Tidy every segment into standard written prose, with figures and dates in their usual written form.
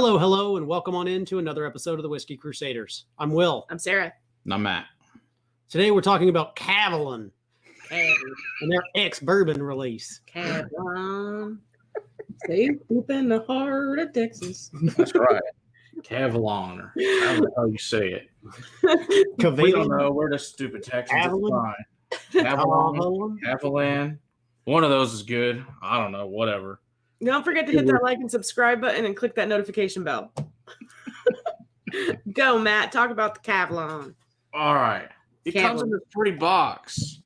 Hello, and welcome on into another episode of the Whiskey Crusaders. I'm Will. I'm Sarah. And I'm Matt. Today we're talking about Kavalan and their ex-bourbon release. Kavalan. See, deep in the heart of Texas. That's right. Kavalan, or how the hell you say it. We don't know. We're just stupid Texans. Kavalan? Kavalan. One of those is good. I don't know. Whatever. Don't forget to hit that like and subscribe button and click that notification bell. Go, Matt. Talk about the Kavalan. All right. It comes in this pretty box.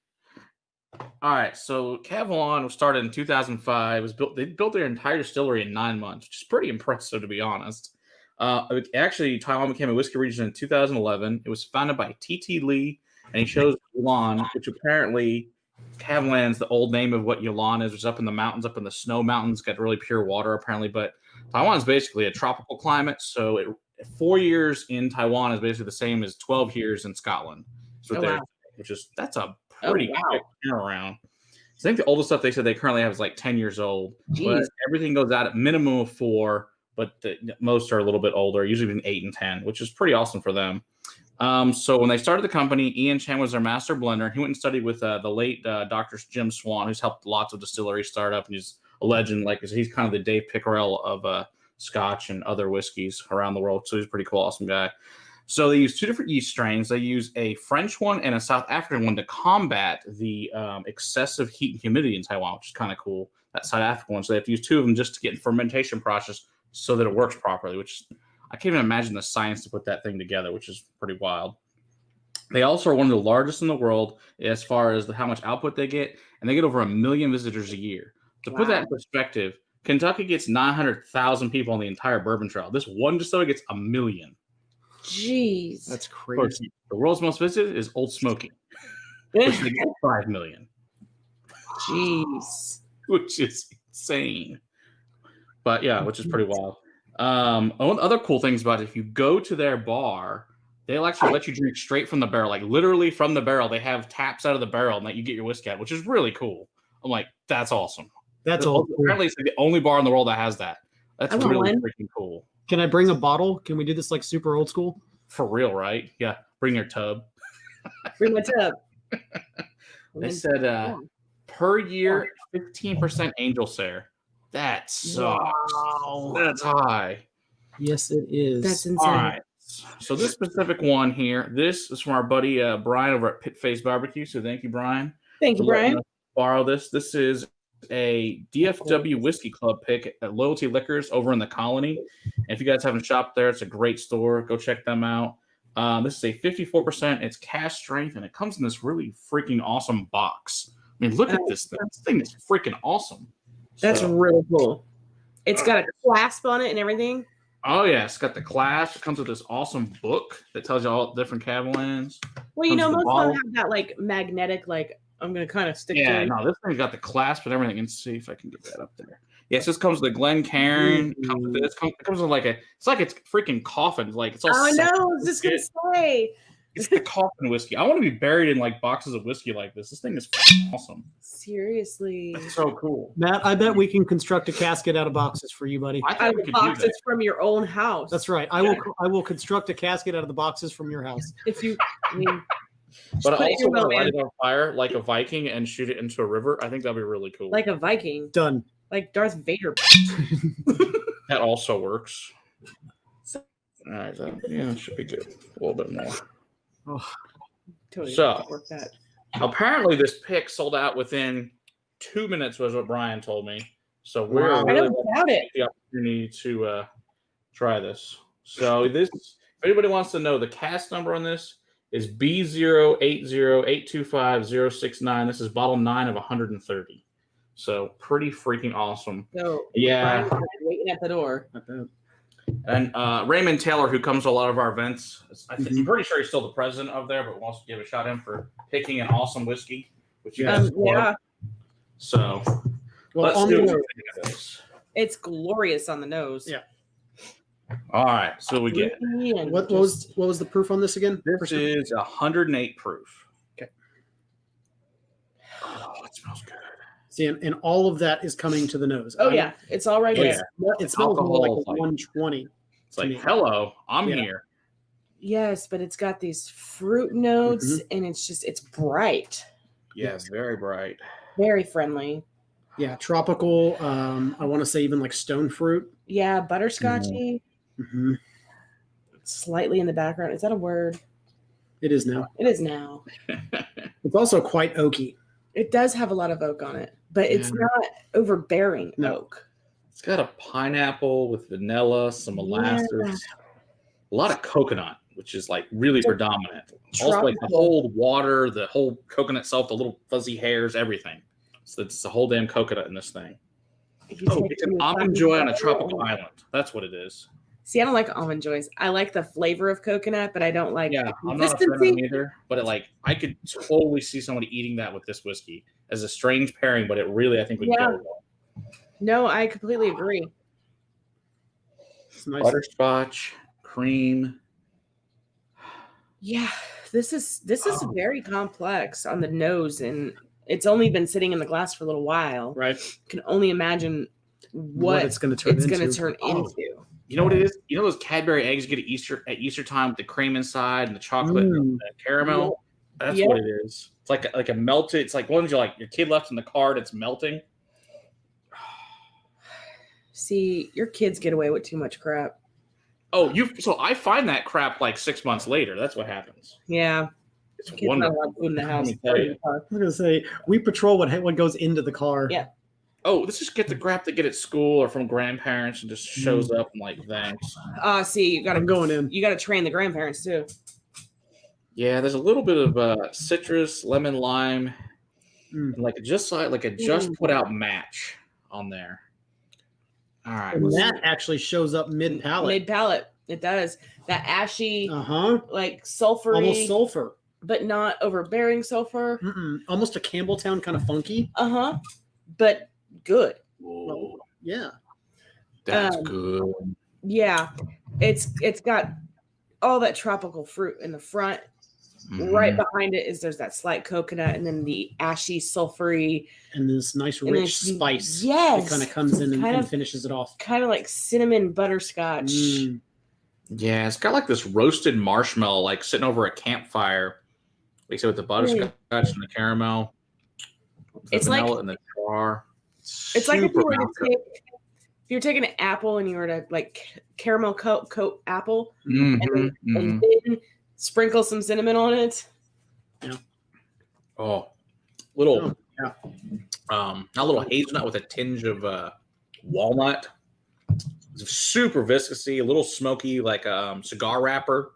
All right. So Kavalan was started in 2005. They built their entire distillery in 9 months, which is pretty impressive, to be honest. Actually, Taiwan became a whiskey region in 2011. It was founded by T.T. Lee, and he chose Yilan, which apparently Kavalan's the old name of what Yilan is, which is up in the mountains, up in the snow mountains, got really pure water apparently. But Taiwan is basically a tropical climate, so 4 years in Taiwan is basically the same as 12 years in Scotland. That's a pretty quick turnaround. I think the oldest stuff they said they currently have is like 10 years old. But everything goes out at minimum of 4, but most are a little bit older, usually between 8 and 10, which is pretty awesome for them. So when they started the company, Chang was their master blender. He went and studied with the late Dr. Jim Swan, who's helped lots of distilleries start up, and he's a legend. Like he's kind of the Dave Pickerel of Scotch and other whiskeys around the world. So he's a pretty cool, awesome guy. So they use 2 different yeast strains. They use a French one and a South African one to combat the excessive heat and humidity in Taiwan, which is kind of cool. That South African one. So they have to use 2 of them just to get the fermentation process so that it works properly, which I can't even imagine the science to put that thing together, which is pretty wild. They also are one of the largest in the world as far as how much output they get, and they get over 1 million visitors a year. To put that in perspective, Kentucky gets 900,000 people on the entire bourbon trail. This one distillery gets 1 million. Jeez. That's crazy. The world's most visited is Old Smoky, which they get 5 million. Jeez. Which is insane. But yeah, which is pretty wild. Other cool things about it, if you go to their bar, they'll actually let you drink straight from the barrel, like literally from the barrel. They have taps out of the barrel and let you get your whiskey out, which is really cool. I'm like, that's awesome. That's all. Apparently, it's like the only bar in the world that has that. That's really freaking cool. Can I bring a bottle? Can we do this like super old school? For real, right? Yeah. Bring your tub. Bring my tub. They said per year, 15% angel share. That sucks. Wow. That's high. Yes, it is. That's insane. All right. So this specific one here, this is from our buddy Brian over at Pit Face Barbecue. So thank you, Brian. Thank you, Brian. Borrow this. This is a DFW Whiskey Club pick at Loyalty Liquors over in the Colony. And if you guys haven't shopped there, it's a great store. Go check them out. This is a 54%. It's cask strength, and it comes in this really freaking awesome box. I mean, look at this thing. This thing is freaking awesome. That's really cool. It's got a clasp on it and everything. Oh, yeah. It's got the clasp. It comes with this awesome book that tells you all the different Kavalans. Well, you know, most of them have that, like, magnetic, like, I'm going to kind of stick to it. Yeah, no, this thing's got the clasp and everything. Let's see if I can get that up there. Yes, this comes with the Glencairn. It comes with this. It comes with like it's freaking coffin. Like it's all. Oh no! I was just gonna say. It's the coffin whiskey. I want to be buried in like boxes of whiskey like this. This thing is awesome. Seriously. It's so cool. Matt, I bet we can construct a casket out of boxes for you, buddy. Out of boxes from your own house. That's right. I will construct a casket out of the boxes from your house. If you, I mean. But I also want to light it on fire like a Viking and shoot it into a river. I think that'd be really cool. Like a Viking. Done. Like Darth Vader. That also works. All right, yeah, it should be good. A little bit more. Oh. Totally so, work that. Apparently this pick sold out within 2 minutes was what Brian told me. So we're really the opportunity to try this. So this, if anybody wants to know, the cask number on this is B0808250069. This is bottle 9 of 130. So pretty freaking awesome. So yeah, waiting at the door. And Raymond Taylor, who comes to a lot of our events, I'm pretty sure he's still the president of there, but wants to give a shout out to him for picking an awesome whiskey, which you guys yeah. So well, let's do this. It's glorious on the nose. Yeah. All right, so we get what was the proof on this again? This is 108 proof. Okay. Oh, it smells good. See, and all of that is coming to the nose. Oh yeah, it's all right there. It smells more like a 120. It's like, hello, I'm Yeah. here. Yes, but it's got these fruit notes, and it's bright. Yeah, very bright. Very friendly. Yeah, tropical. I want to say even like stone fruit. Yeah, butterscotchy. Mm-hmm. Slightly in the background. Is that a word? It is now. It is now. It's also quite oaky. It does have a lot of oak on it, but it's not overbearing oak. It's got a pineapple with vanilla, some molasses, a lot of coconut, which is like really predominant. Also, like the whole water, the whole coconut itself, the little fuzzy hairs, everything. So it's a whole damn coconut in this thing. It's an almond joy on a tropical island. That's what it is. See, I don't like almond joys. I like the flavor of coconut, but I don't like the I'm not a fan of them either. But I could totally see somebody eating that with this whiskey as a strange pairing, but it really, I think, would go well. No, I completely agree. Nice. Butterscotch, cream. Yeah, this is very complex on the nose, and it's only been sitting in the glass for a little while. Right. Can only imagine what it's going to turn into. You know what it is? You know those Cadbury eggs you get at Easter time with the cream inside and the chocolate and the caramel? That's what it is. It's like a melted. It's like ones your kid left in the car that's melting. See, your kids get away with too much crap. Oh, so I find that crap like 6 months later. That's what happens. Yeah. It's wonderful. Food in the house. I was going to say, we patrol what goes into the car. Yeah. Oh, let's just get the crap they get at school or from grandparents and just shows up and like, thanks. See, you got to going in. You got to train the grandparents too. Yeah, there's a little bit of citrus, lemon, lime, and like a just put out match on there. All right. And that actually shows up mid palate. Mid palate, it does. That ashy, like sulfury, almost sulfur, but not overbearing sulfur. Almost a Campbelltown kind of funky. But good. Whoa. Yeah, that's good. Yeah, it's got all that tropical fruit in the front. Right behind it there's that slight coconut, and then the ashy, sulfury, and this nice rich spice. Yes, it kind of comes in and finishes it off. Kind of like cinnamon butterscotch. Yeah, it's got like this roasted marshmallow, like sitting over a campfire. Like so with the butterscotch and the caramel. It's like in the jar. It's like if you're taking an apple and you were to like caramel coat apple and then sprinkle some cinnamon on it. Yeah. Oh, not a little hazelnut with a tinge of walnut. It's super viscousy, a little smoky, like cigar wrapper.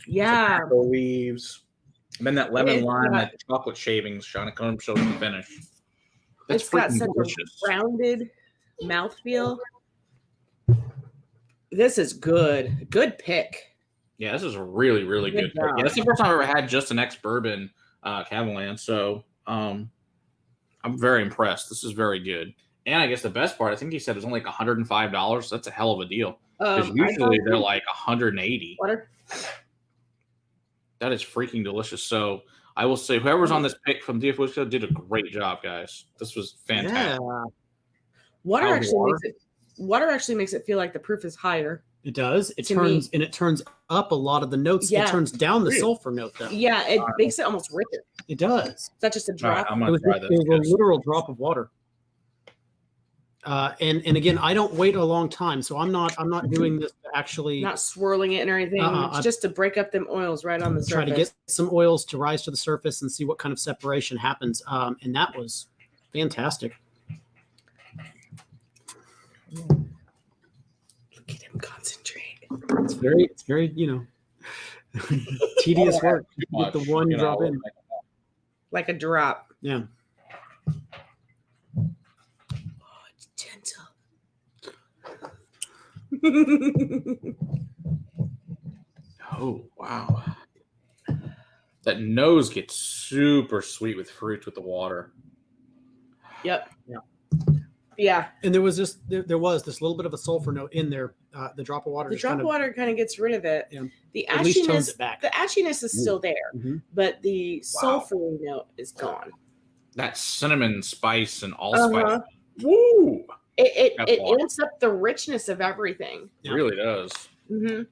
Yeah. Tobacco leaves. And then that lemon lime, that chocolate shavings trying to come show the finish. It's got such a rounded mouthfeel. This is good. Good pick. Yeah, this is a really, really good pick. Yeah, that's the first time I've ever had just an ex-bourbon Kavalan. So I'm very impressed. This is very good. And I guess the best part, I think he said it was only like $105. That's a hell of a deal. Because usually they're like $180. Water. That is freaking delicious. So I will say whoever's on this pick from DFW Whisky did a great job, guys. This was fantastic. Yeah. Water actually makes it feel like the proof is higher. It does. It turns up a lot of the notes. Yeah. It turns down the sulfur note, though. Yeah, it makes it almost richer. It does. It's not just a drop. Right, I'm gonna try this. It was a literal drop of water. And again, I don't wait a long time, so I'm not doing this to actually not swirling it and everything. It's just to break up them oils right on the surface. Try to get some oils to rise to the surface and see what kind of separation happens. And that was fantastic. Look at him concentrate. It's very, tedious work with the one drop in. Like a drop. Yeah. Oh, it's gentle. Oh, wow. That nose gets super sweet with fruit with the water. Yep. Yeah. And there was this little bit of a sulfur note in there. The drop of water. The drop of water kind of gets rid of it. Yeah. The At least tones ashiness. it back. The ashiness is still there, but the sulfur note is gone. That cinnamon spice and allspice. Woo! It amps up the richness of everything. It really does. Mm-hmm.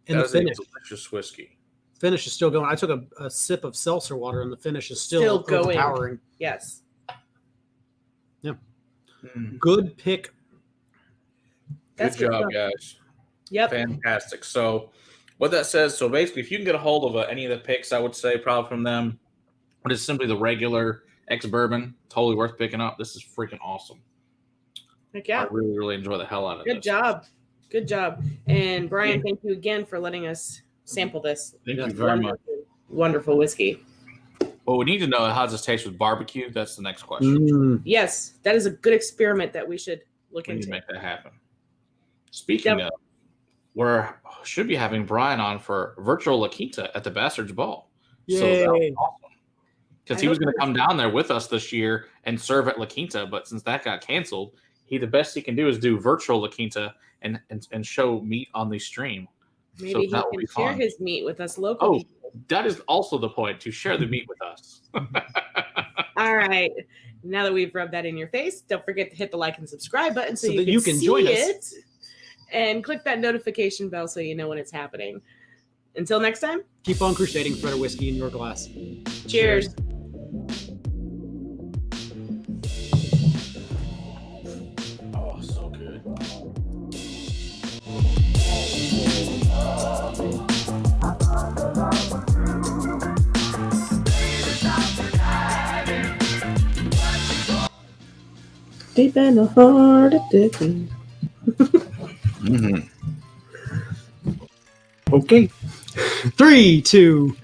And the finish. Delicious whiskey. Finish is still going. I took a sip of seltzer water, and the finish is still going. overpowering. Yes. Yeah. Good pick. Good job, guys. Yep. Fantastic. So, what that says, so basically, if you can get a hold of any of the picks, I would say probably from them, but it's simply the regular Ex-Bourbon, totally worth picking up. This is freaking awesome. Heck yeah. I really, really enjoy the hell out of this. Good job. Good job. And Brian, thank you again for letting us sample this. Thank you very much. Wonderful whiskey. Well, we need to know how does this taste with barbecue? That's the next question. Yes, that is a good experiment that we should look into. We need to make that happen. Speaking of, we should be having Brian on for virtual La Quinta at the Bastards Ball. Yay. So that was awesome. Because he was going to come down there with us this year and serve at La Quinta, but since that got canceled, the best he can do is do virtual La Quinta and show meat on the stream. Maybe so he can share his meat with us locally. Oh, that is also the point, to share the meat with us. All right. Now that we've rubbed that in your face, don't forget to hit the like and subscribe button so that you can join us. And click that notification bell so you know when it's happening. Until next time, keep on crusading for better whiskey in your glass. Cheers. Oh, so good. Deep in the heart of Dixon. Okay. 3, 2,